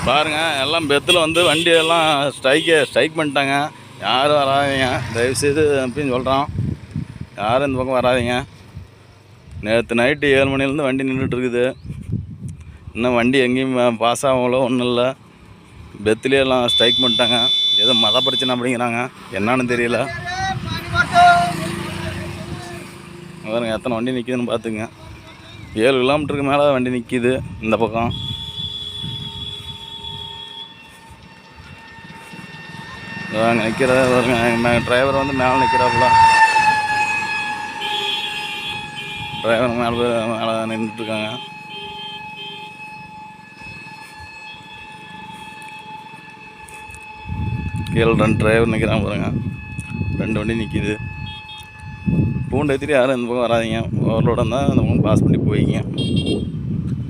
பாருங்கள் எல்லாம் பெத்தில் வந்து வண்டியெல்லாம் ஸ்ட்ரைக் பண்ணிட்டாங்க. யாரும் வராதிங்க தயவுசெய்து அப்படின்னு சொல்கிறோம். யாரும் இந்த பக்கம் வராதிங்க. நேற்று நைட்டு 7 மணிலேருந்து வண்டி நின்றுட்டுருக்குது. இன்னும் வண்டி எங்கேயும் பாஸ் ஆகல, ஒன்றும் இல்லை. பெத்துலேயே எல்லாம் ஸ்ட்ரைக் பண்ணிட்டாங்க. ஏதோ மத பிரச்சனை அப்படிங்கிறாங்க, என்னான்னு தெரியல. பாருங்க எத்தனை வண்டி நிற்கிதுன்னு பார்த்துங்க. 7 கிலோமீட்டருக்கு மேலே வண்டி நிற்கிது இந்த பக்கம். அங்கே நிற்கிறத பாருங்க. டிரைவர் வந்து மேலே நிற்கிறாப்புல. டிரைவர் மேலே நின்றுட்டுருக்காங்க. கீழே 2 டிரைவர் நிற்கிறாங்க பாருங்க. 2 வண்டி நிற்கிது. பூண்டை ஏற்றிட்டு யாரும் இந்த பக்கம் வராதிங்க. ஓவர்லோடாக இருந்தால் அந்த பக்கம் பாஸ் பண்ணி போய்ங்க.